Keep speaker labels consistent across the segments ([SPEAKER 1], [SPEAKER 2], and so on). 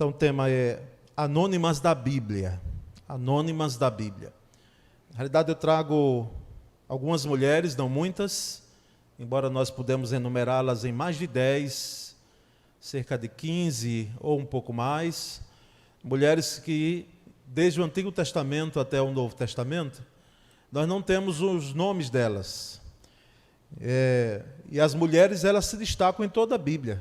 [SPEAKER 1] Então o tema é Anônimas da Bíblia. Anônimas da Bíblia. Na realidade eu trago algumas mulheres, não muitas, embora nós pudemos enumerá-las em mais de 10, cerca de 15 ou um pouco mais, mulheres que, desde o Antigo Testamento até o Novo Testamento, nós não temos os nomes delas. E as mulheres, elas se destacam em toda a Bíblia,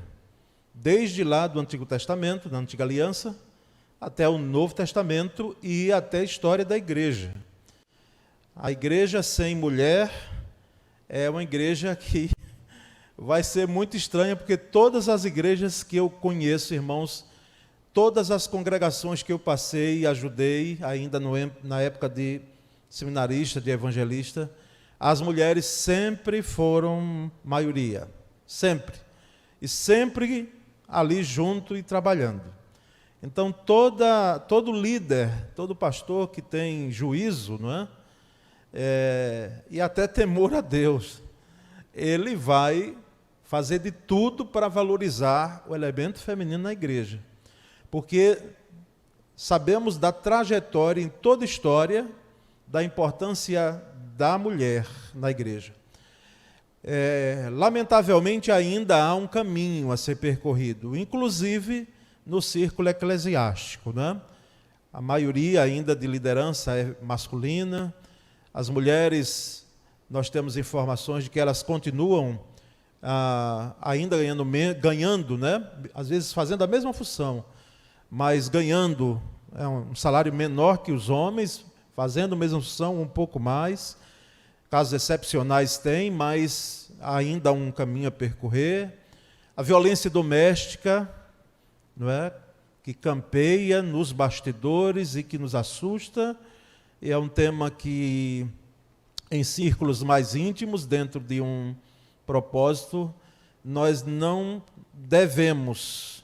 [SPEAKER 1] desde lá do Antigo Testamento, da Antiga Aliança, até o Novo Testamento e até a história da igreja. A igreja sem mulher é uma igreja que vai ser muito estranha, porque todas as igrejas que eu conheço, irmãos, todas as congregações que eu passei e ajudei, ainda na época de seminarista, de evangelista, as mulheres sempre foram maioria, sempre. E sempre ali junto e trabalhando. Então, todo líder, todo pastor que tem juízo, não é? E até temor a Deus, ele vai fazer de tudo para valorizar o elemento feminino na igreja. Porque sabemos da trajetória, em toda a história, da importância da mulher na igreja. Lamentavelmente, ainda há um caminho a ser percorrido, inclusive no círculo eclesiástico, né? A maioria ainda de liderança é masculina. As mulheres, nós temos informações de que elas continuam ainda ganhando, né? Às vezes fazendo a mesma função, mas ganhando um salário menor que os homens, fazendo a mesma função um pouco mais. Casos excepcionais tem, mas ainda há um caminho a percorrer. A violência doméstica, não é? Que campeia nos bastidores e que nos assusta. E é um tema que, em círculos mais íntimos, dentro de um propósito, nós não devemos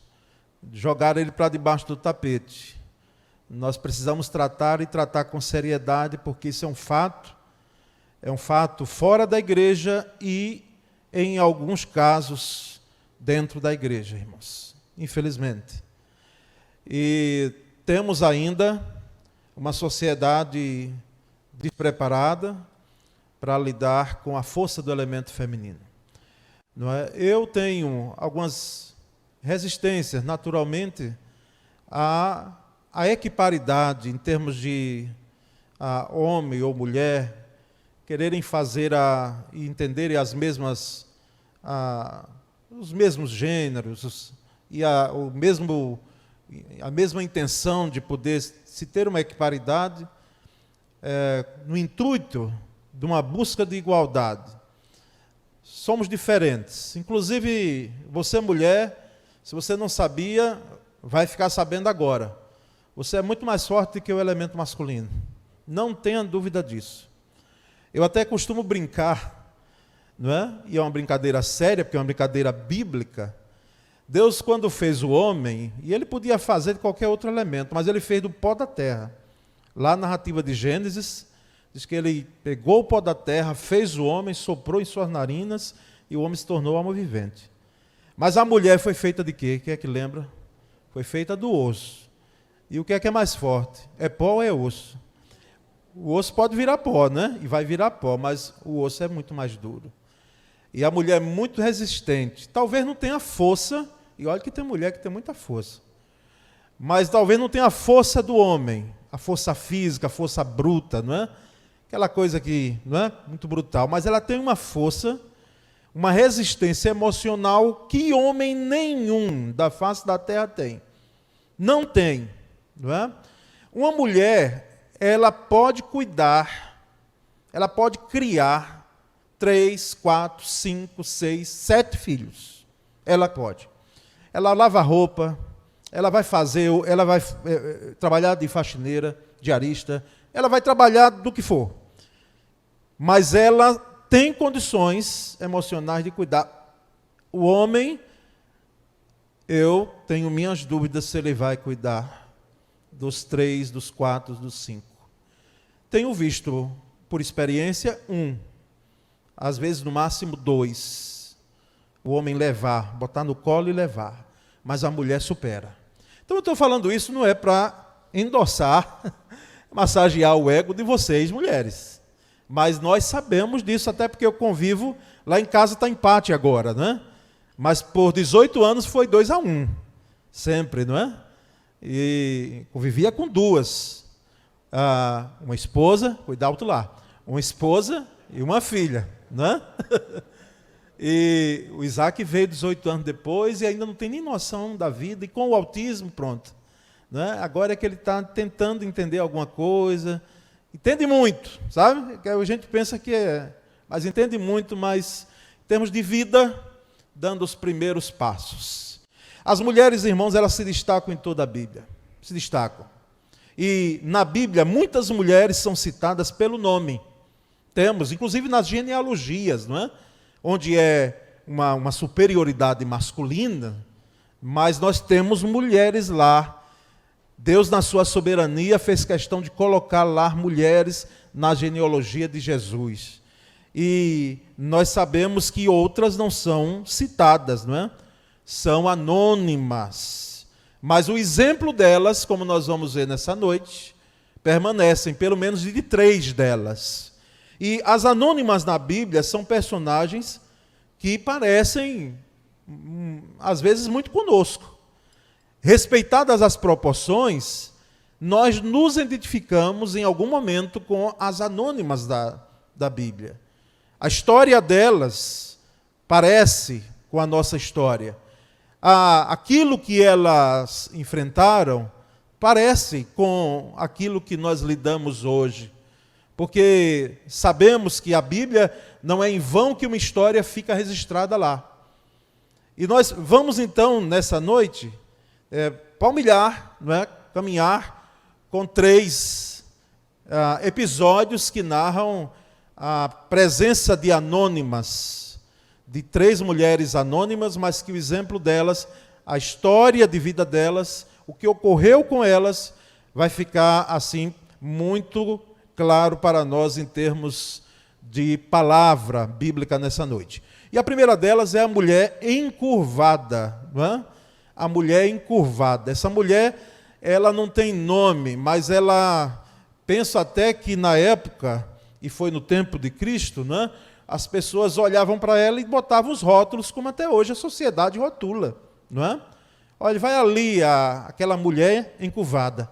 [SPEAKER 1] jogar ele para debaixo do tapete. Nós precisamos tratar e tratar com seriedade, porque isso é um fato fora da igreja e, em alguns casos, dentro da igreja, irmãos. Infelizmente. E temos ainda uma sociedade despreparada para lidar com a força do elemento feminino. Não é? Eu tenho algumas resistências, naturalmente, à equiparidade em termos de homem ou mulher quererem fazer e entenderem os mesmos gêneros e a mesma intenção de poder se ter uma equiparidade no intuito de uma busca de igualdade. Somos diferentes. Inclusive, você mulher, se você não sabia, vai ficar sabendo agora. Você é muito mais forte que o elemento masculino. Não tenha dúvida disso. Eu até costumo brincar, não é? E é uma brincadeira séria, porque é uma brincadeira bíblica. Deus, quando fez o homem, e ele podia fazer de qualquer outro elemento, mas ele fez do pó da terra. Lá na narrativa de Gênesis, diz que ele pegou o pó da terra, fez o homem, soprou em suas narinas, e o homem se tornou alma vivente. Mas a mulher foi feita de quê? Quem é que lembra? Foi feita do osso. E o que é mais forte? É pó ou é osso? O osso pode virar pó, né? E vai virar pó, mas o osso é muito mais duro. E a mulher é muito resistente. Talvez não tenha força, e olha que tem mulher que tem muita força. Mas talvez não tenha a força do homem, a força física, a força bruta, não é? Aquela coisa que não é muito brutal, mas ela tem uma força, uma resistência emocional que homem nenhum da face da terra tem. Não tem, não é? Uma mulher, ela pode cuidar, ela pode criar 3, 4, 5, 6, 7 filhos. Ela pode. Ela lava roupa, ela vai trabalhar de faxineira, diarista, ela vai trabalhar do que for. Mas ela tem condições emocionais de cuidar. O homem, eu tenho minhas dúvidas se ele vai cuidar dos 3, dos 4, dos 5. Tenho visto, por experiência, 1. Às vezes, no máximo, 2. O homem levar, botar no colo e levar. Mas a mulher supera. Então eu estou falando isso não é para endossar, massagear o ego de vocês, mulheres. Mas nós sabemos disso, até porque eu convivo, lá em casa está empate agora, né? Mas por 18 anos foi 2-1, sempre, não é? E convivia com duas, uma esposa, cuidado lá, uma esposa e uma filha, né? E o Isaac veio 18 anos depois e ainda não tem nem noção da vida, e com o autismo, pronto. Né? Agora é que ele está tentando entender alguma coisa, entende muito, sabe? A gente pensa que é, mas entende muito, mas em termos de vida, dando os primeiros passos. As mulheres, irmãos, elas se destacam em toda a Bíblia, se destacam. E na Bíblia, muitas mulheres são citadas pelo nome. Temos, inclusive nas genealogias, não é? Onde é uma superioridade masculina, mas nós temos mulheres lá. Deus, na sua soberania, fez questão de colocar lá mulheres na genealogia de Jesus. E nós sabemos que outras não são citadas, não é? São anônimas. Mas o exemplo delas, como nós vamos ver nessa noite, permanecem, pelo menos de 3 delas. E as anônimas na Bíblia são personagens que parecem, às vezes, muito conosco. Respeitadas as proporções, nós nos identificamos em algum momento com as anônimas da Bíblia. A história delas parece com a nossa história. Aquilo que elas enfrentaram parece com aquilo que nós lidamos hoje. Porque sabemos que a Bíblia não é em vão que uma história fica registrada lá. E nós vamos então, nessa noite, palmilhar, não é? Caminhar com 3 episódios que narram a presença de anônimas, de 3 mulheres anônimas, mas que o exemplo delas, a história de vida delas, o que ocorreu com elas, vai ficar assim muito claro para nós em termos de palavra bíblica nessa noite. E a primeira delas é a mulher encurvada, não é? A mulher encurvada. Essa mulher, ela não tem nome, mas ela, penso até que na época, e foi no tempo de Cristo, né, as pessoas olhavam para ela e botavam os rótulos, como até hoje a sociedade rotula, não é? Olha, vai ali aquela mulher encurvada.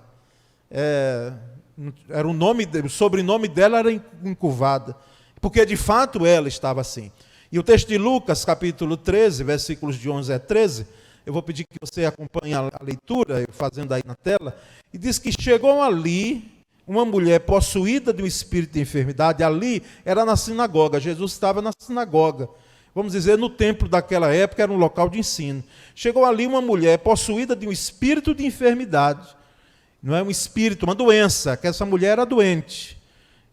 [SPEAKER 1] Era o sobrenome dela era encurvada, porque de fato ela estava assim. E o texto de Lucas, capítulo 13, versículos de 11 a 13, eu vou pedir que você acompanhe a leitura, eu fazendo aí na tela, e diz que chegou ali uma mulher possuída de um espírito de enfermidade, ali era na sinagoga, Jesus estava na sinagoga, vamos dizer, no templo daquela época, era um local de ensino. Chegou ali uma mulher possuída de um espírito de enfermidade, não é um espírito, uma doença, que essa mulher era doente.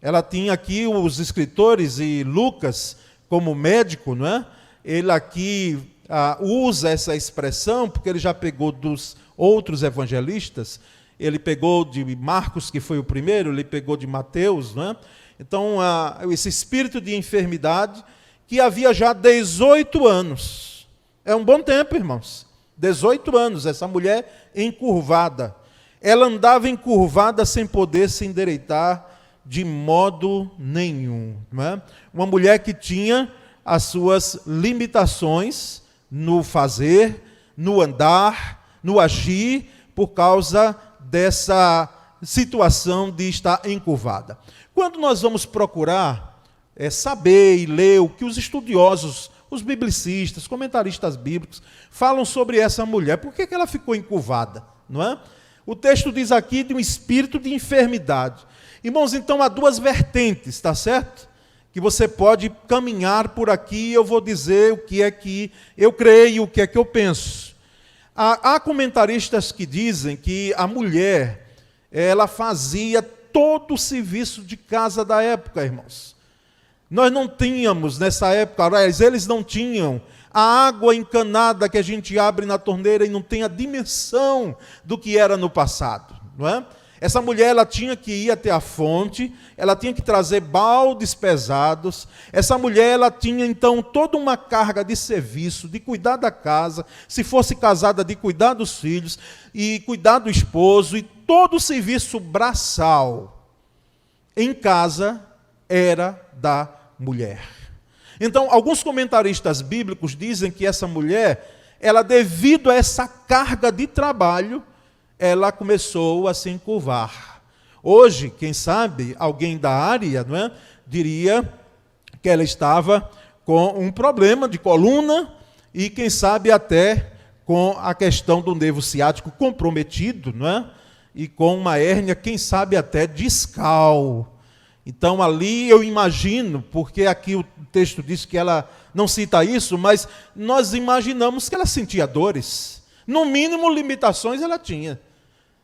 [SPEAKER 1] Ela tinha aqui os escritores, e Lucas, como médico, não é? Ele aqui usa essa expressão, porque ele já pegou dos outros evangelistas, ele pegou de Marcos, que foi o primeiro, ele pegou de Mateus, não é? Então, esse espírito de enfermidade, que havia já 18 anos. É um bom tempo, irmãos. 18 anos, essa mulher encurvada. Ela andava encurvada sem poder se endireitar de modo nenhum. Não é? Uma mulher que tinha as suas limitações no fazer, no andar, no agir, por causa dessa situação de estar encurvada. Quando nós vamos procurar saber e ler o que os estudiosos, os biblicistas, comentaristas bíblicos, falam sobre essa mulher, por que ela ficou encurvada? Não é? O texto diz aqui de um espírito de enfermidade. Irmãos, então há 2 vertentes, está certo? Que você pode caminhar por aqui e eu vou dizer o que é que eu creio, o que é que eu penso. Há comentaristas que dizem que a mulher, ela fazia todo o serviço de casa da época, irmãos. Nós não tínhamos nessa época, eles não tinham a água encanada que a gente abre na torneira e não tem a dimensão do que era no passado, não é? Essa mulher, ela tinha que ir até a fonte, ela tinha que trazer baldes pesados. Essa mulher, ela tinha então toda uma carga de serviço, de cuidar da casa, se fosse casada, de cuidar dos filhos e cuidar do esposo, e todo o serviço braçal em casa era da mulher. Então, alguns comentaristas bíblicos dizem que essa mulher, ela, devido a essa carga de trabalho, ela começou a se encurvar. Hoje, quem sabe, alguém da área, não é, diria que ela estava com um problema de coluna e, quem sabe, até com a questão do nervo ciático comprometido, não é? E com uma hérnia, quem sabe, até discal. Então, ali eu imagino, porque aqui o texto diz que ela não cita isso, mas nós imaginamos que ela sentia dores. No mínimo, limitações ela tinha.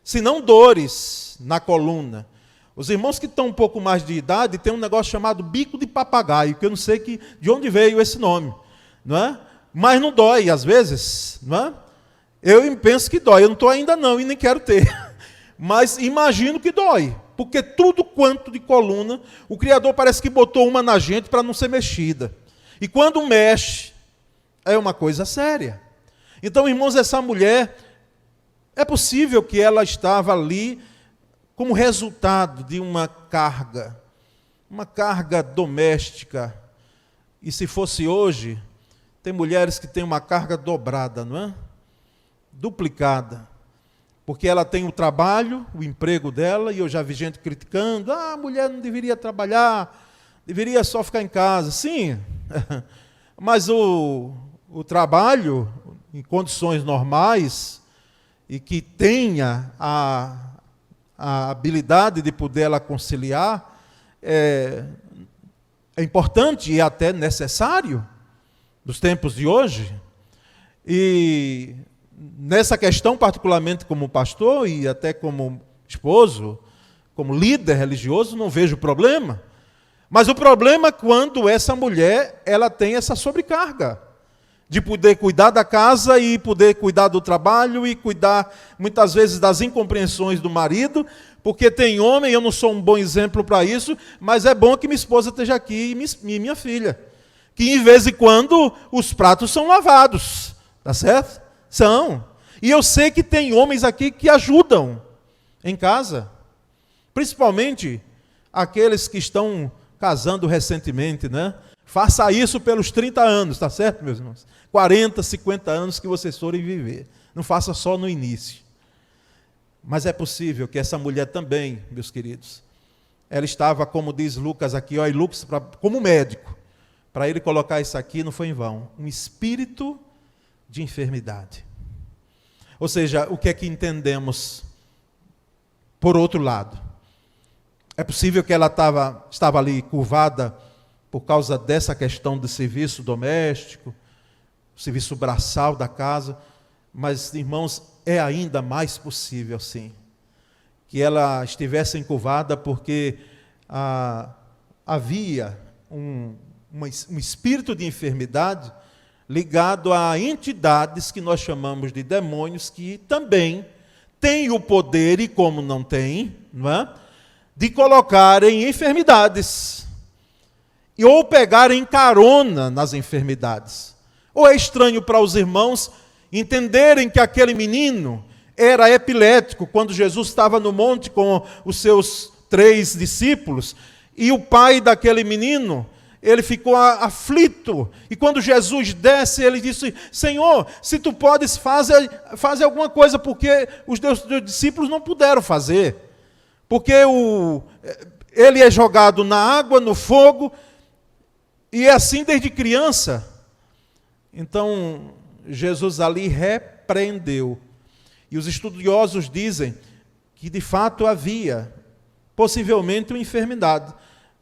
[SPEAKER 1] Se não dores na coluna. Os irmãos que estão um pouco mais de idade têm um negócio chamado bico de papagaio, que eu não sei de onde veio esse nome, não é? Mas não dói às vezes, não é? Eu penso que dói, eu não estou ainda não e nem quero ter, mas imagino que dói, porque tudo quanto de coluna, o Criador parece que botou uma na gente para não ser mexida, e quando mexe, é uma coisa séria. Então, irmãos, essa mulher, é possível que ela estava ali como resultado de uma carga doméstica. E se fosse hoje, tem mulheres que têm uma carga dobrada, não é? Duplicada. Porque ela tem o trabalho, o emprego dela, e eu já vi gente criticando, a mulher não deveria trabalhar, deveria só ficar em casa. Sim, mas o trabalho, em condições normais, e que tenha a habilidade de poder ela conciliar, é importante e até necessário nos tempos de hoje. E nessa questão, particularmente como pastor e até como esposo, como líder religioso, não vejo problema. Mas o problema é quando essa mulher ela tem essa sobrecarga de poder cuidar da casa e poder cuidar do trabalho e cuidar, muitas vezes, das incompreensões do marido, porque tem homem, eu não sou um bom exemplo para isso, mas é bom que minha esposa esteja aqui e minha filha, que em vez em quando os pratos são lavados, tá certo? São. E eu sei que tem homens aqui que ajudam em casa, principalmente aqueles que estão casando recentemente, né? Faça isso pelos 30 anos, tá certo, meus irmãos? 40, 50 anos que vocês forem viver. Não faça só no início. Mas é possível que essa mulher também, meus queridos, ela estava, como diz Lucas aqui, e Lucas, como médico, para ele colocar isso aqui não foi em vão, um espírito de enfermidade. Ou seja, o que é que entendemos por outro lado? É possível que ela estava ali curvada por causa dessa questão do serviço doméstico, serviço braçal da casa, mas, irmãos, é ainda mais possível, sim, que ela estivesse encurvada porque havia um espírito de enfermidade ligado a entidades que nós chamamos de demônios, que também têm o poder, e como não tem, não é? De colocarem enfermidades, ou pegarem carona nas enfermidades. Ou é estranho para os irmãos entenderem que aquele menino era epilético quando Jesus estava no monte com os seus 3 discípulos, e o pai daquele menino, ele ficou aflito, e quando Jesus desce, ele disse: Senhor, se tu podes, faze alguma coisa, porque os teus discípulos não puderam fazer, porque ele é jogado na água, no fogo, e é assim desde criança. Então, Jesus ali repreendeu. E os estudiosos dizem que de fato havia, possivelmente, uma enfermidade,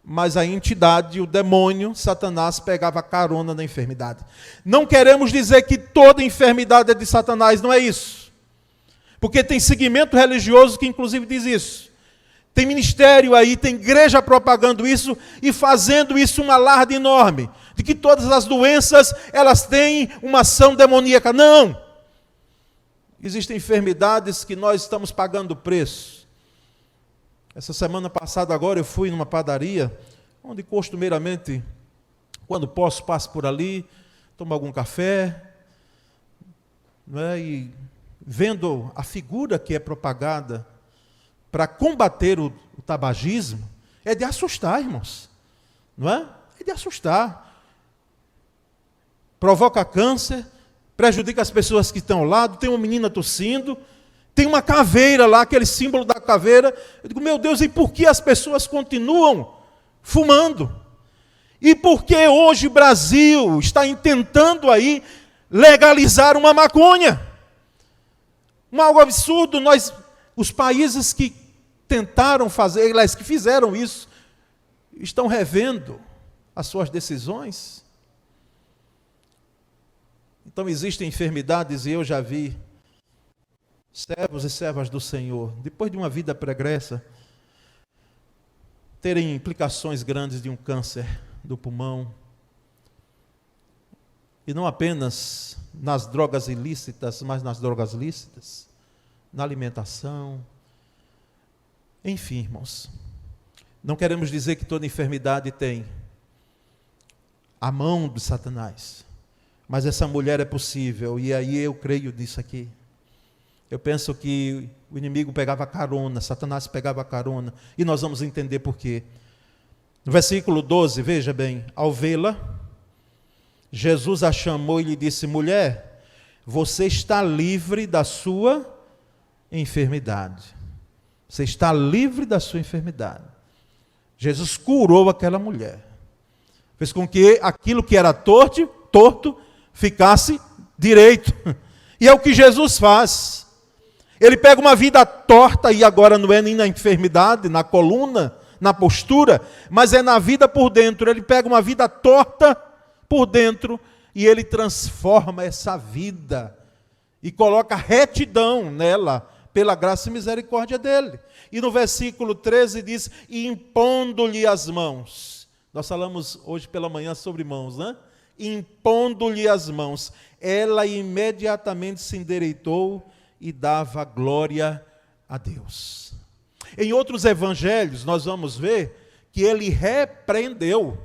[SPEAKER 1] mas a entidade, o demônio, Satanás, pegava carona na enfermidade. Não queremos dizer que toda enfermidade é de Satanás, não é isso. Porque tem segmento religioso que inclusive diz isso. Tem ministério aí, tem igreja propagando isso e fazendo isso um alarde enorme, de que todas as doenças, elas têm uma ação demoníaca. Não! Existem enfermidades que nós estamos pagando preço. Essa semana passada agora eu fui numa padaria, onde costumeiramente, quando posso, passo por ali, tomo algum café, e vendo a figura que é propagada para combater o tabagismo, é de assustar, irmãos. Não é? É de assustar. Provoca câncer, prejudica as pessoas que estão ao lado, tem uma menina tossindo, tem uma caveira lá, aquele símbolo da caveira. Eu digo, meu Deus, e por que as pessoas continuam fumando? E por que hoje o Brasil está tentando aí legalizar uma maconha? Algo absurdo. Os países que tentaram fazer, que fizeram isso, estão revendo as suas decisões. Então existem enfermidades, e eu já vi servos e servas do Senhor, depois de uma vida pregressa, terem implicações grandes de um câncer do pulmão. E não apenas nas drogas ilícitas, mas nas drogas lícitas, na alimentação. Enfim, irmãos, não queremos dizer que toda enfermidade tem a mão de Satanás, mas essa mulher é possível, e aí eu creio nisso aqui. Eu penso que o inimigo pegava carona, Satanás pegava carona, e nós vamos entender por quê. No versículo 12, veja bem, ao vê-la, Jesus a chamou e lhe disse, mulher, você está livre da sua enfermidade. Você está livre da sua enfermidade. Jesus curou aquela mulher. Fez com que aquilo que era torto, ficasse direito. E é o que Jesus faz. Ele pega uma vida torta, e agora não é nem na enfermidade, na coluna, na postura, mas é na vida por dentro. Ele pega uma vida torta por dentro e ele transforma essa vida e coloca retidão nela, pela graça e misericórdia dele. E no versículo 13 diz, e impondo-lhe as mãos. Nós falamos hoje pela manhã sobre mãos, né? Impondo-lhe as mãos, ela imediatamente se endireitou e dava glória a Deus. Em outros evangelhos, nós vamos ver que ele repreendeu.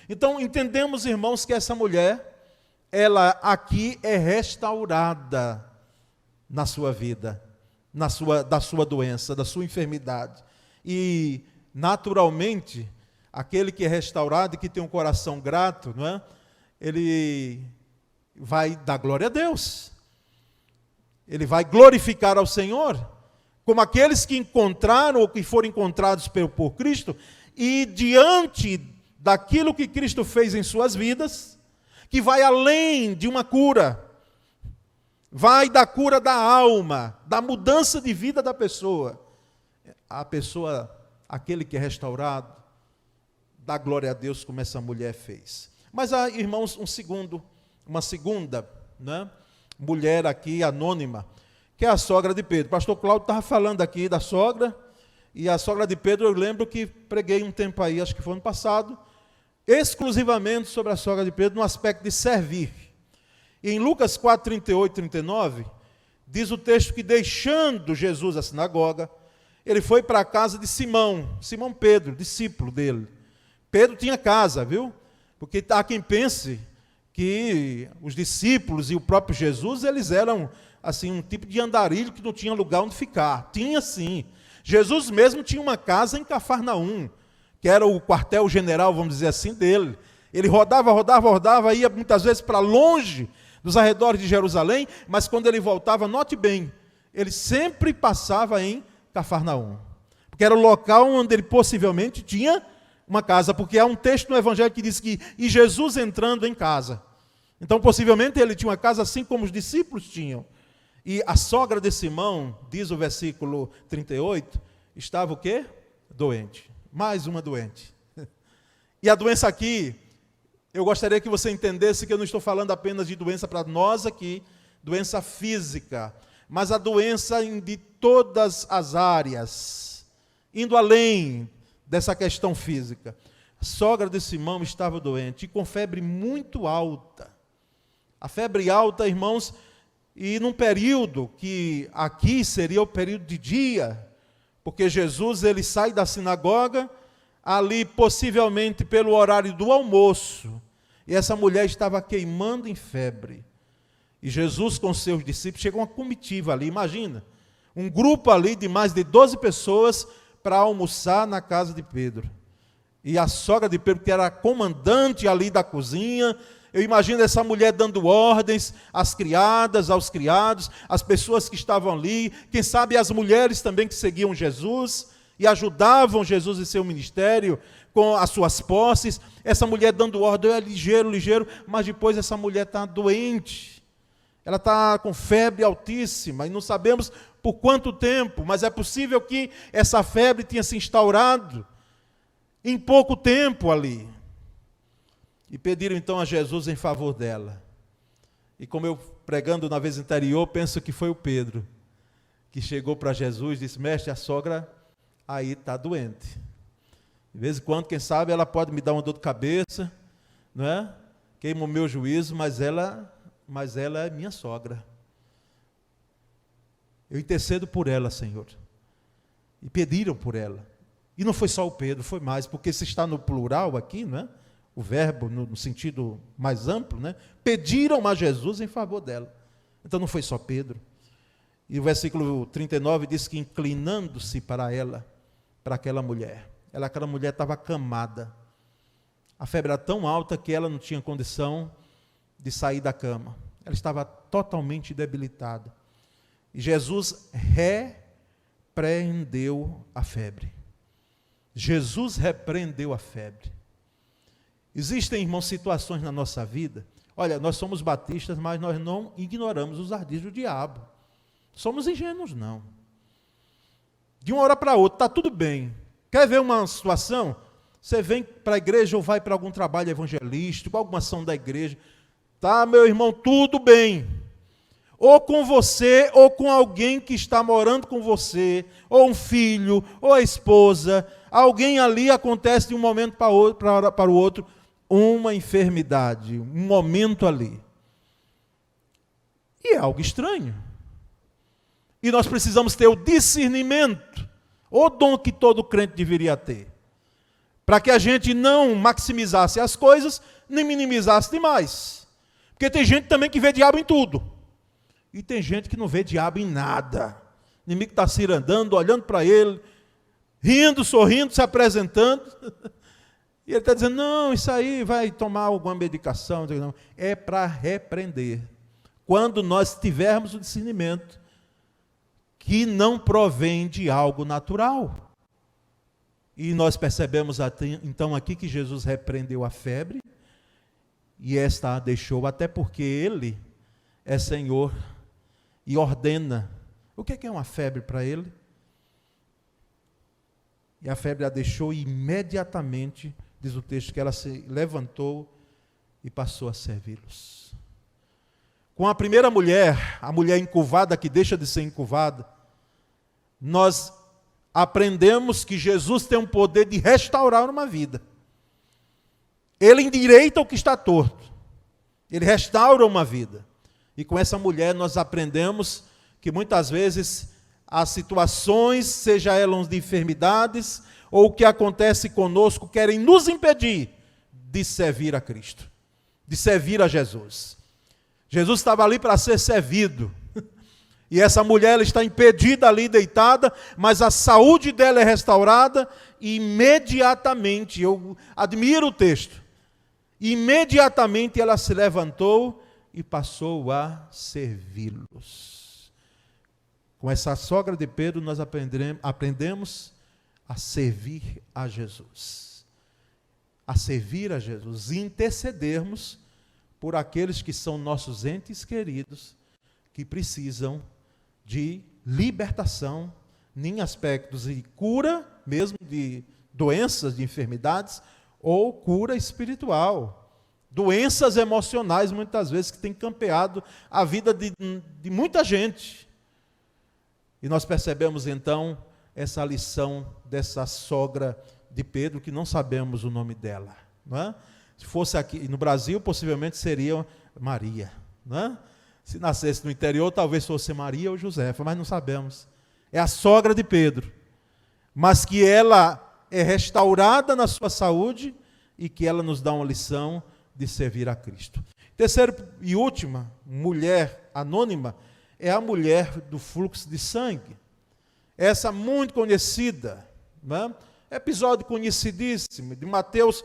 [SPEAKER 1] Então, entendemos, irmãos, que essa mulher, ela aqui é restaurada na sua vida, da sua doença, da sua enfermidade. E, naturalmente, aquele que é restaurado e que tem um coração grato, não é? Ele vai dar glória a Deus. Ele vai glorificar ao Senhor, como aqueles que encontraram ou que foram encontrados por Cristo, e diante daquilo que Cristo fez em suas vidas, que vai além de uma cura, vai da cura da alma, da mudança de vida da pessoa. A pessoa, aquele que é restaurado, dá glória a Deus como essa mulher fez. Mas há, irmãos, uma segunda, né, mulher aqui anônima, que é a sogra de Pedro. O pastor Cláudio estava falando aqui da sogra, e a sogra de Pedro, eu lembro que preguei um tempo aí, acho que foi ano passado, exclusivamente sobre a sogra de Pedro, no aspecto de servir. E em Lucas 4, 38 e 39, diz o texto que, deixando Jesus a sinagoga, ele foi para a casa de Simão Pedro, discípulo dele. Pedro tinha casa, viu? Porque há quem pense que os discípulos e o próprio Jesus, eles eram assim um tipo de andarilho que não tinha lugar onde ficar. Tinha sim. Jesus mesmo tinha uma casa em Cafarnaum, que era o quartel-general, vamos dizer assim, dele. Ele rodava, ia muitas vezes para longe dos arredores de Jerusalém, mas quando ele voltava, note bem, ele sempre passava em Cafarnaum, porque era o local onde ele possivelmente tinha uma casa, porque há um texto no Evangelho que diz que, e Jesus entrando em casa. Então, possivelmente, ele tinha uma casa assim como os discípulos tinham. E a sogra de Simão, diz o versículo 38, estava o quê? Doente. Mais uma doente. E a doença aqui, eu gostaria que você entendesse que eu não estou falando apenas de doença para nós aqui, doença física, mas a doença de todas as áreas, indo além dessa questão física. A sogra de Simão estava doente e com febre muito alta. A febre alta, irmãos, e num período que aqui seria o período de dia, porque Jesus ele sai da sinagoga, ali possivelmente pelo horário do almoço, e essa mulher estava queimando em febre. E Jesus com seus discípulos, chegou uma comitiva ali, imagina, um grupo ali de mais de 12 pessoas para almoçar na casa de Pedro. E a sogra de Pedro, que era a comandante ali da cozinha, eu imagino essa mulher dando ordens às criadas, aos criados, às pessoas que estavam ali, quem sabe as mulheres também que seguiam Jesus e ajudavam Jesus em seu ministério com as suas posses. Essa mulher dando ordem, é ligeiro, ligeiro, mas depois essa mulher está doente. Ela está com febre altíssima e não sabemos por quanto tempo, mas é possível que essa febre tenha se instaurado em pouco tempo ali. E pediram então a Jesus em favor dela. E como eu pregando na vez anterior, penso que foi o Pedro, que chegou para Jesus e disse: mestre, a sogra aí está doente. De vez em quando, quem sabe, ela pode me dar uma dor de cabeça, não é? Queima o meu juízo, mas ela é minha sogra. Eu intercedo por ela, Senhor. E pediram por ela. E não foi só o Pedro, foi mais, porque se está no plural aqui, não é? O verbo no sentido mais amplo, né? Pediram a Jesus em favor dela. Então não foi só Pedro. E o versículo 39 diz que inclinando-se para ela, para aquela mulher, aquela mulher estava acamada. A febre era tão alta que ela não tinha condição de sair da cama. Ela estava totalmente debilitada. E Jesus repreendeu a febre. Jesus repreendeu a febre. Existem, irmãos, situações na nossa vida. Olha, nós somos batistas, mas nós não ignoramos os ardis do diabo. Somos ingênuos, não. De uma hora para outra, está tudo bem. Quer ver uma situação? Você vem para a igreja ou vai para algum trabalho evangelístico, alguma ação da igreja. Tá, meu irmão, tudo bem. Ou com você, ou com alguém que está morando com você, ou um filho, ou a esposa. Alguém ali acontece de um momento para o outro, uma enfermidade, um momento ali. E é algo estranho. E nós precisamos ter o discernimento, o dom que todo crente deveria ter, para que a gente não maximizasse as coisas, nem minimizasse demais. Porque tem gente também que vê diabo em tudo. E tem gente que não vê diabo em nada. O inimigo está se andando, olhando para ele, rindo, sorrindo, se apresentando. E ele está dizendo: não, isso aí vai tomar alguma medicação. Não, é para repreender. Quando nós tivermos o discernimento que não provém de algo natural. E nós percebemos então aqui que Jesus repreendeu a febre, e esta a deixou, até porque ele é Senhor e ordena. O que é uma febre para ele? E a febre a deixou e imediatamente, diz o texto, que ela se levantou e passou a servi-los. Com a primeira mulher, a mulher encurvada que deixa de ser encurvada, nós aprendemos que Jesus tem um poder de restaurar uma vida. Ele endireita o que está torto. Ele restaura uma vida. E com essa mulher nós aprendemos que muitas vezes as situações, seja elas de enfermidades, ou o que acontece conosco, querem nos impedir de servir a Cristo, de servir a Jesus. Jesus estava ali para ser servido. E essa mulher ela está impedida ali, deitada, mas a saúde dela é restaurada e imediatamente, eu admiro o texto, imediatamente ela se levantou e passou a servi-los. Com essa sogra de Pedro nós aprendemos a servir a Jesus. A servir a Jesus e intercedermos por aqueles que são nossos entes queridos, que precisam de libertação em aspectos de cura, mesmo de doenças, de enfermidades, ou cura espiritual. Doenças emocionais, muitas vezes, que têm campeado a vida de muita gente. E nós percebemos, então, essa lição dessa sogra de Pedro, que não sabemos o nome dela. Não é? Se fosse aqui no Brasil, possivelmente seria Maria. Não é? Se nascesse no interior, talvez fosse Maria ou Josefa, mas não sabemos. É a sogra de Pedro. mas que ela é restaurada na sua saúde e que ela nos dá uma lição de servir a Cristo. Terceiro e última mulher anônima é a mulher do fluxo de sangue. Essa muito conhecida, né? Episódio conhecidíssimo de Mateus.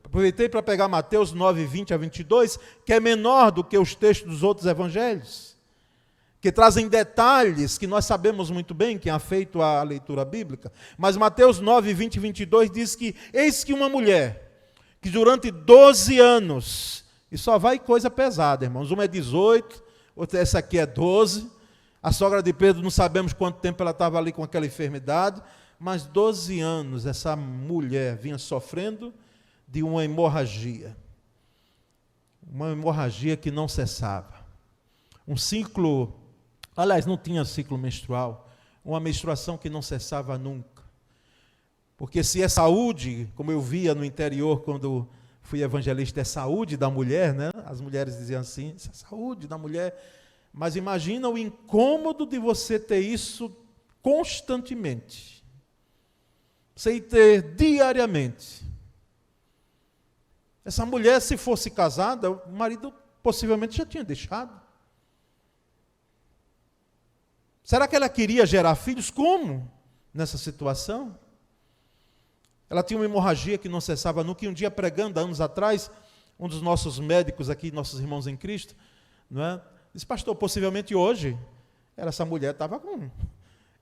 [SPEAKER 1] Aproveitei para pegar Mateus 9, 20 a 22, que é menor do que os textos dos outros evangelhos, que trazem detalhes que nós sabemos muito bem, quem ha feito a leitura bíblica. Mas Mateus 9, 20 e 22 diz que, eis que uma mulher, que durante 12 anos, e só vai coisa pesada, irmãos, uma é 18, outra, essa aqui é 12, a sogra de Pedro, não sabemos quanto tempo ela estava ali com aquela enfermidade, mas 12 anos essa mulher vinha sofrendo de uma hemorragia que não cessava. Um ciclo, aliás, não tinha ciclo menstrual, uma menstruação que não cessava nunca. Porque se é saúde, como eu via no interior quando fui evangelista, é saúde da mulher, né? As mulheres diziam assim, isso é saúde da mulher. Mas imagina o incômodo de você ter isso constantemente. Você ter diariamente. Essa mulher, se fosse casada, o marido possivelmente já tinha deixado. Será que ela queria gerar filhos? Como? Nessa situação? Ela tinha uma hemorragia que não cessava nunca. E um dia pregando, há anos atrás, um dos nossos médicos aqui, nossos irmãos em Cristo, não é? Disse, pastor, possivelmente hoje, essa mulher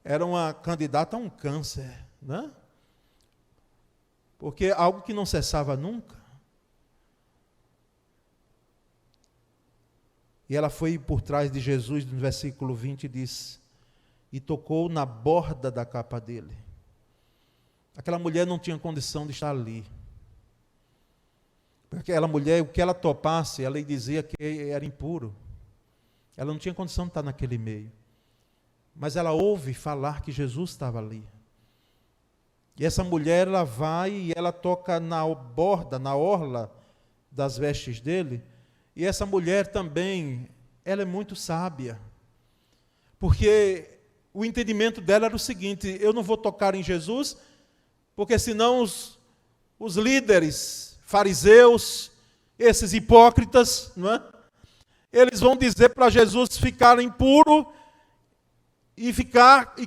[SPEAKER 1] era uma candidata a um câncer, né? Porque algo que não cessava nunca. E ela foi por trás de Jesus, no versículo 20, diz, e tocou na borda da capa dele. Aquela mulher não tinha condição de estar ali. Porque aquela mulher, o que ela topasse, ela dizia que era impuro. Ela não tinha condição de estar naquele meio. Mas ela ouve falar que Jesus estava ali. E essa mulher, ela vai e ela toca na borda, na orla das vestes dele. E essa mulher também, ela é muito sábia. Porque o entendimento dela era o seguinte, eu não vou tocar em Jesus, porque senão os líderes, fariseus, esses hipócritas, não é? Eles vão dizer para Jesus ficar impuro e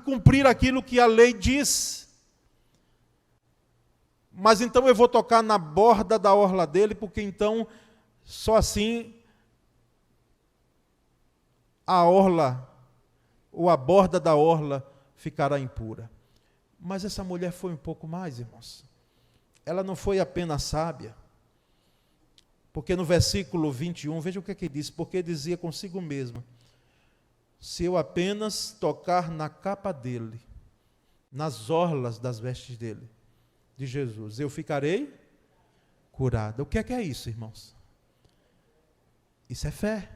[SPEAKER 1] cumprir aquilo que a lei diz. Mas então eu vou tocar na borda da orla dele, porque então só assim a orla, ou a borda da orla, ficará impura. Mas essa mulher foi um pouco mais, irmãos. Ela não foi apenas sábia. Porque no versículo 21, veja o que é que diz, porque dizia consigo mesma, se eu apenas tocar na capa dele, nas orlas das vestes dele, de Jesus, eu ficarei curada. O que é isso, irmãos? Isso é fé.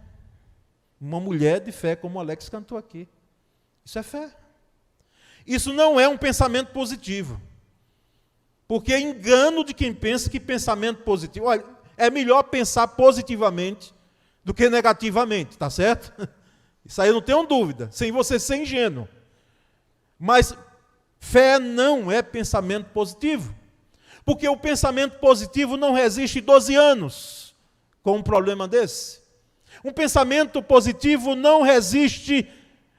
[SPEAKER 1] Uma mulher de fé, como o Alex cantou aqui. Isso é fé. Isso não é um pensamento positivo. Porque é engano de quem pensa que pensamento positivo... Olha, é melhor pensar positivamente do que negativamente, tá certo? Isso aí eu não tenho dúvida, sem você ser ingênuo. Mas fé não é pensamento positivo. Porque o pensamento positivo não resiste 12 anos com um problema desse. Um pensamento positivo não resiste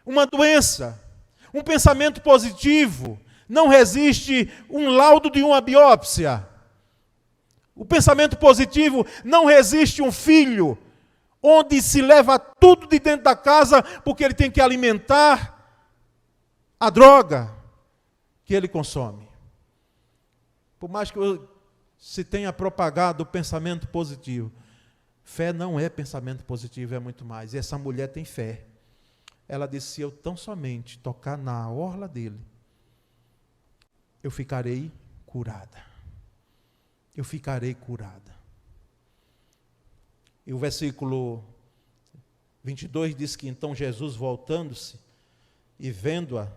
[SPEAKER 1] uma doença. Um pensamento positivo não resiste um laudo de uma biópsia. O pensamento positivo não resiste um filho, onde se leva tudo de dentro da casa, porque ele tem que alimentar a droga que ele consome. Por mais que se tenha propagado o pensamento positivo, fé não é pensamento positivo, é muito mais. E essa mulher tem fé. Ela disse, se eu tão somente tocar na orla dele, eu ficarei curada. Eu ficarei curada. E o versículo 22 diz que então Jesus, voltando-se e vendo-a,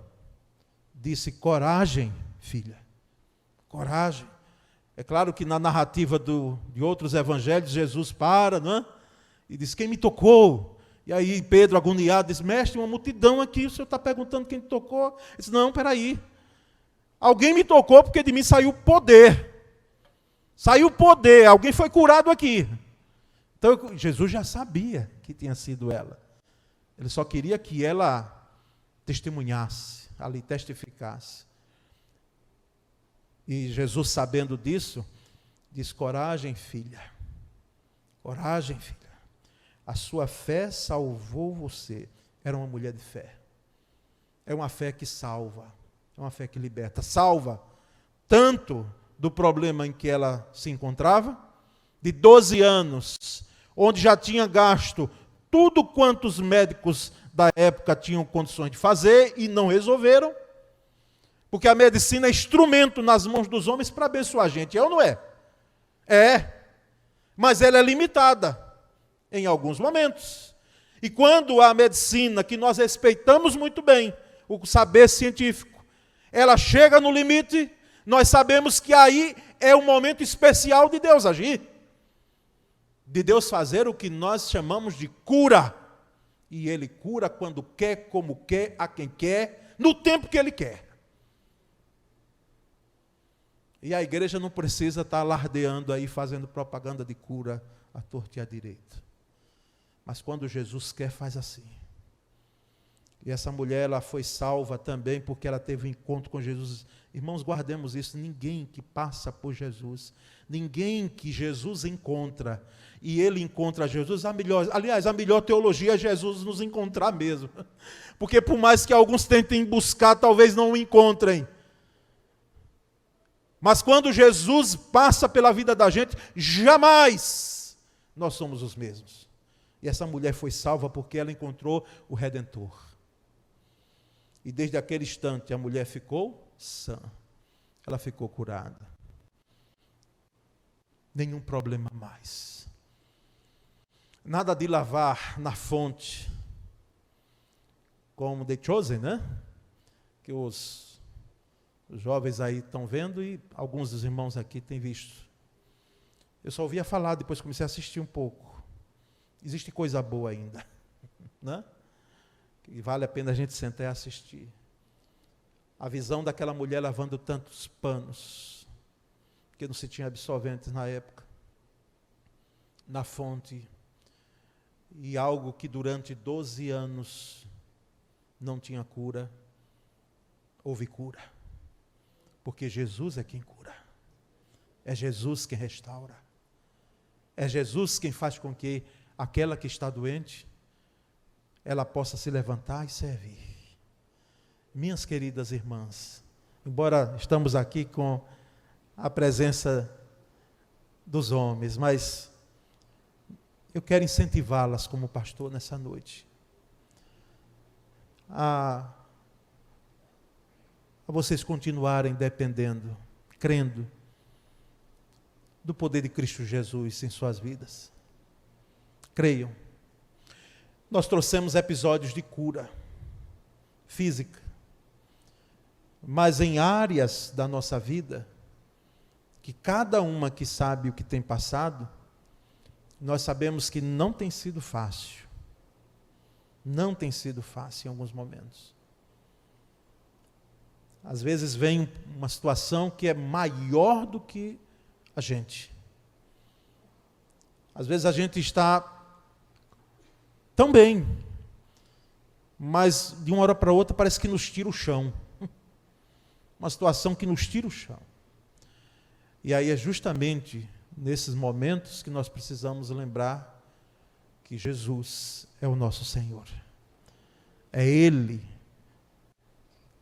[SPEAKER 1] disse, coragem, filha, coragem. É claro que na narrativa de outros evangelhos, Jesus para, não é? E diz, quem me tocou? E aí Pedro, agoniado, diz, mestre, uma multidão aqui, o senhor está perguntando quem te tocou? Ele diz, não, peraí. Alguém me tocou porque de mim saiu poder. Saiu poder, alguém foi curado aqui. Então Jesus já sabia que tinha sido ela. Ele só queria que ela testemunhasse, ali testificasse. E Jesus, sabendo disso, diz: coragem, filha. Coragem, filha. A sua fé salvou você. Era uma mulher de fé. É uma fé que salva. É uma fé que liberta. Salva tanto do problema em que ela se encontrava, de 12 anos, onde já tinha gasto tudo quanto os médicos da época tinham condições de fazer e não resolveram, porque a medicina é instrumento nas mãos dos homens para abençoar a gente, é ou não é? É, mas ela é limitada em alguns momentos. E quando a medicina, que nós respeitamos muito bem, o saber científico, ela chega no limite, nós sabemos que aí é um momento especial de Deus agir, de Deus fazer o que nós chamamos de cura. E Ele cura quando quer, como quer, a quem quer, no tempo que Ele quer. E a igreja não precisa estar alardeando aí, fazendo propaganda de cura à torta e à direita. Mas quando Jesus quer, faz assim. E essa mulher, ela foi salva também porque ela teve um encontro com Jesus. Irmãos, guardemos isso. Ninguém que passa por Jesus, ninguém que Jesus encontra, e ele encontra Jesus, a melhor teologia é Jesus nos encontrar mesmo. Porque por mais que alguns tentem buscar, talvez não o encontrem. Mas quando Jesus passa pela vida da gente, jamais nós somos os mesmos. E essa mulher foi salva porque ela encontrou o Redentor. E desde aquele instante a mulher ficou sã. Ela ficou curada. Nenhum problema mais. Nada de lavar na fonte, como The Chosen, né? Que os jovens aí estão vendo e alguns dos irmãos aqui têm visto. Eu só ouvia falar, depois comecei a assistir um pouco. Existe coisa boa ainda, né? E vale a pena a gente sentar e assistir. A visão daquela mulher lavando tantos panos, porque não se tinha absorventes na época, na fonte, e algo que durante 12 anos não tinha cura, houve cura, porque Jesus é quem cura, é Jesus quem restaura, é Jesus quem faz com que aquela que está doente, ela possa se levantar e servir. Minhas queridas irmãs, embora estamos aqui com a presença dos homens, mas eu quero incentivá-las como pastor nessa noite a vocês continuarem dependendo, crendo do poder de Cristo Jesus em suas vidas. Creiam. Nós trouxemos episódios de cura física, mas em áreas da nossa vida, que cada uma que sabe o que tem passado, nós sabemos que não tem sido fácil. Não tem sido fácil em alguns momentos. Às vezes vem uma situação que é maior do que a gente. Às vezes a gente está tão bem, mas de uma hora para outra parece que nos tira o chão. Uma situação que nos tira o chão. E aí é justamente nesses momentos que nós precisamos lembrar que Jesus é o nosso Senhor. É Ele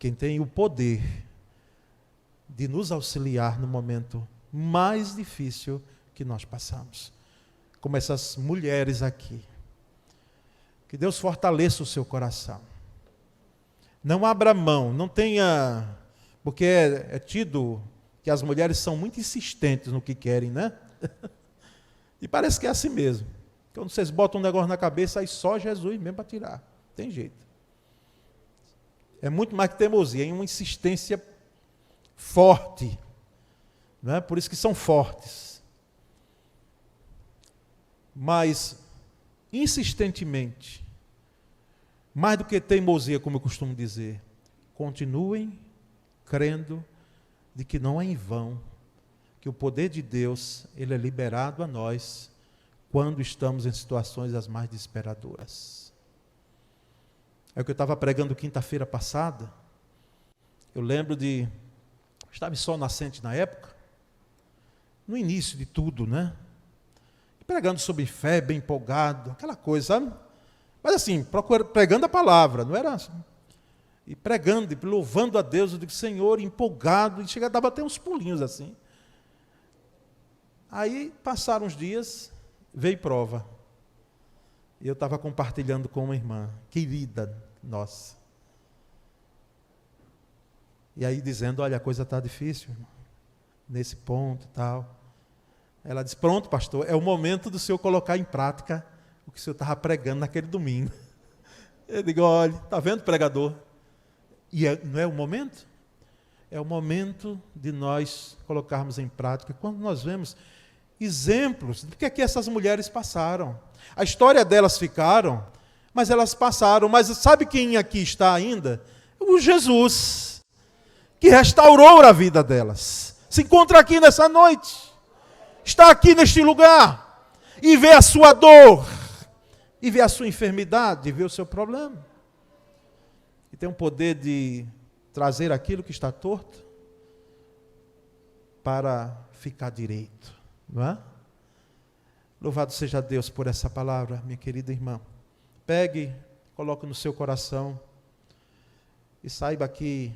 [SPEAKER 1] quem tem o poder de nos auxiliar no momento mais difícil que nós passamos. Como essas mulheres aqui. Que Deus fortaleça o seu coração. Não abra mão, não tenha... Porque é tido que as mulheres são muito insistentes no que querem, né? E parece que é assim mesmo. Quando vocês botam um negócio na cabeça, aí só Jesus mesmo para tirar. Tem jeito. É muito mais que teimosia, é uma insistência forte. Não é? Por isso que são fortes. Mas, insistentemente, mais do que teimosia, como eu costumo dizer, continuem crendo de que não é em vão que o poder de Deus, ele é liberado a nós quando estamos em situações as mais desesperadoras. É o que eu estava pregando quinta-feira passada. Eu lembro estava em Sol Nascente na época, no início de tudo, né? Pregando sobre fé, bem empolgado, aquela coisa, sabe? Mas assim, pregando a palavra, não era assim. E pregando, e louvando a Deus, eu digo, Senhor, empolgado, e chegava, dava até uns pulinhos assim. Aí, passaram uns dias, veio prova. E eu estava compartilhando com uma irmã, querida nossa. E aí dizendo, olha, a coisa está difícil, irmão, nesse ponto e tal. Ela disse, pronto, pastor, é o momento do senhor colocar em prática o que o senhor estava pregando naquele domingo. Eu digo, olha, está vendo, pregador? E não é o momento? É o momento de nós colocarmos em prática. Quando nós vemos exemplos do que é que essas mulheres passaram. A história delas ficaram, mas elas passaram. Mas sabe quem aqui está ainda? O Jesus, que restaurou a vida delas. Se encontra aqui nessa noite. Está aqui neste lugar. E vê a sua dor. E vê a sua enfermidade. E vê o seu problema. E tem o poder de trazer aquilo que está torto para ficar direito. Não é? Louvado seja Deus por essa palavra, minha querida irmã. Pegue, coloque no seu coração e saiba que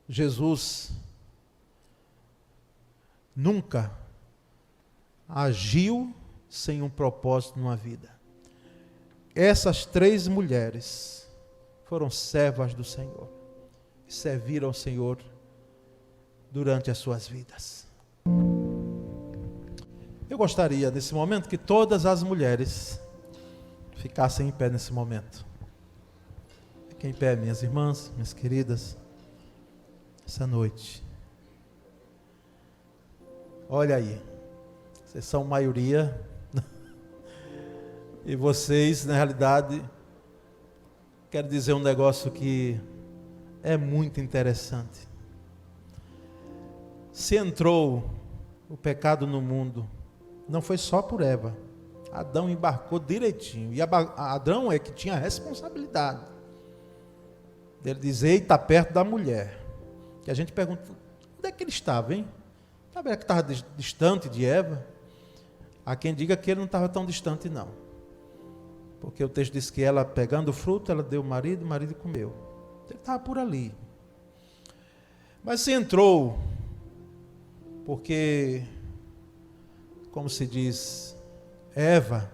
[SPEAKER 1] Jesus nunca agiu sem um propósito numa vida. Essas 3 mulheres foram servas do Senhor e serviram ao Senhor durante as suas vidas. Eu gostaria, nesse momento, que todas as mulheres ficassem em pé nesse momento. Fiquem em pé, minhas irmãs, minhas queridas, essa noite. Olha aí, vocês são maioria, e vocês, na realidade, quero dizer um negócio que é muito interessante. Se entrou o pecado no mundo, não foi só por Eva. Adão embarcou direitinho. E Adão é que tinha a responsabilidade dele dizer, está perto da mulher. E a gente pergunta, onde é que ele estava, hein? Sabe que estava distante de Eva? Há quem diga que ele não estava tão distante, não. Porque o texto diz que ela, pegando o fruto, ela deu ao marido, o marido comeu. Ele estava por ali. Mas se entrou, porque, como se diz, Eva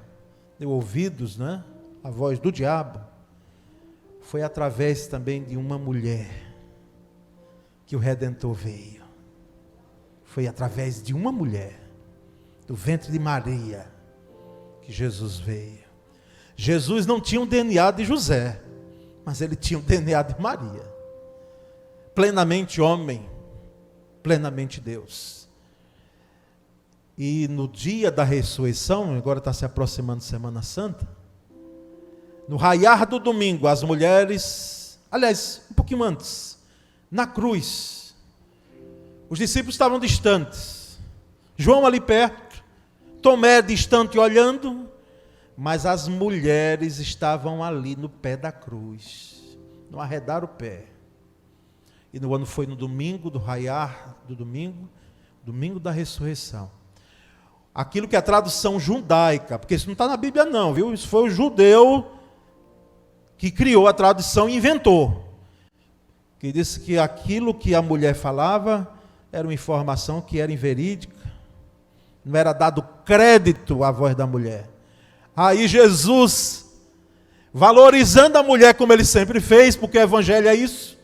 [SPEAKER 1] deu ouvidos, né, à voz do diabo, foi através também de uma mulher que o Redentor veio. Foi através de uma mulher, do ventre de Maria, que Jesus veio. Jesus não tinha o DNA de José, mas ele tinha o DNA de Maria. Plenamente homem, plenamente Deus. E no dia da ressurreição, agora está se aproximando Semana Santa, no raiar do domingo, as mulheres, aliás, um pouquinho antes, na cruz, os discípulos estavam distantes, João ali perto, Tomé distante olhando, mas as mulheres estavam ali no pé da cruz, não arredaram o pé. E no ano foi no domingo do raiar do domingo, domingo da ressurreição. Aquilo que é a tradução judaica, porque isso não está na Bíblia não, viu? Isso foi o judeu que criou a tradução e inventou. Que disse que aquilo que a mulher falava era uma informação que era inverídica. Não era dado crédito à voz da mulher. Aí Jesus, valorizando a mulher como ele sempre fez, porque o evangelho é isso,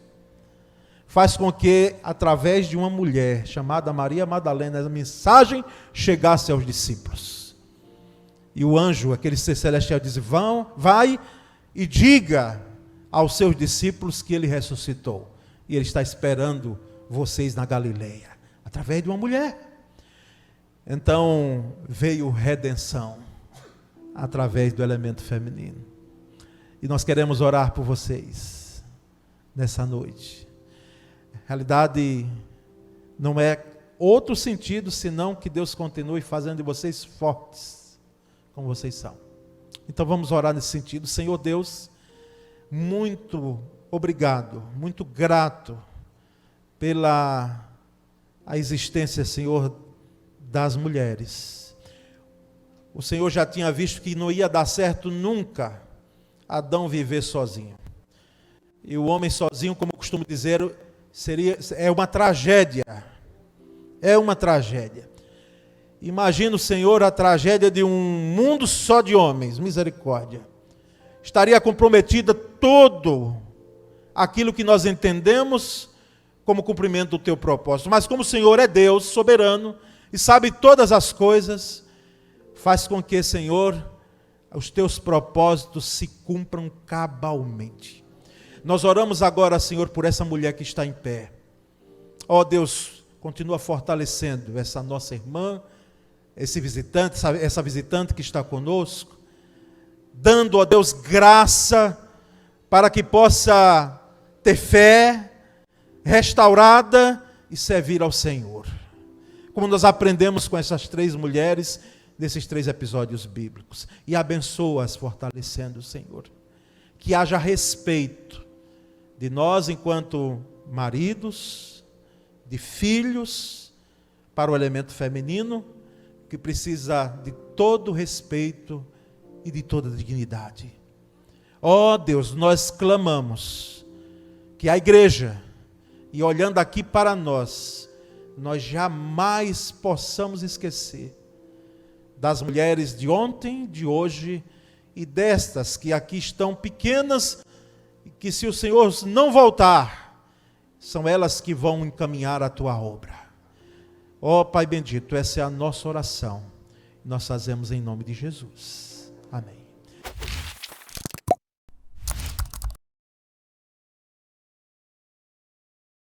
[SPEAKER 1] faz com que, através de uma mulher chamada Maria Madalena, a mensagem chegasse aos discípulos. E o anjo, aquele ser celestial, diz, vai e diga aos seus discípulos que ele ressuscitou. E ele está esperando vocês na Galileia, através de uma mulher. Então, veio redenção, através do elemento feminino. E nós queremos orar por vocês, nessa noite. realidade não é outro sentido, senão que Deus continue fazendo de vocês fortes, como vocês são. Então vamos orar nesse sentido. Senhor Deus, muito obrigado, muito grato pela a existência, Senhor, das mulheres. O Senhor já tinha visto que não ia dar certo nunca Adão viver sozinho. E o homem sozinho, como eu costumo dizer, é uma tragédia. É uma tragédia. Imagina, Senhor, a tragédia de um mundo só de homens. Misericórdia. Estaria comprometida todo aquilo que nós entendemos como cumprimento do teu propósito. Mas como o Senhor é Deus soberano e sabe todas as coisas, faz com que, Senhor, os teus propósitos se cumpram cabalmente. Nós oramos agora, Senhor, por essa mulher que está em pé. Ó Deus, continua fortalecendo essa nossa irmã, esse visitante, essa visitante que está conosco, dando, ó Deus, graça para que possa ter fé restaurada e servir ao Senhor. Como nós aprendemos com essas 3 mulheres nesses 3 episódios bíblicos. E abençoa-as fortalecendo o Senhor. Que haja respeito de nós enquanto maridos, de filhos, para o elemento feminino, que precisa de todo respeito e de toda dignidade. Ó Deus, nós clamamos que a igreja, e olhando aqui para nós jamais possamos esquecer das mulheres de ontem, de hoje e destas que aqui estão pequenas, e que se o Senhor não voltar, são elas que vão encaminhar a tua obra. Ó Pai bendito, essa é a nossa oração. Nós fazemos em nome de Jesus. Amém.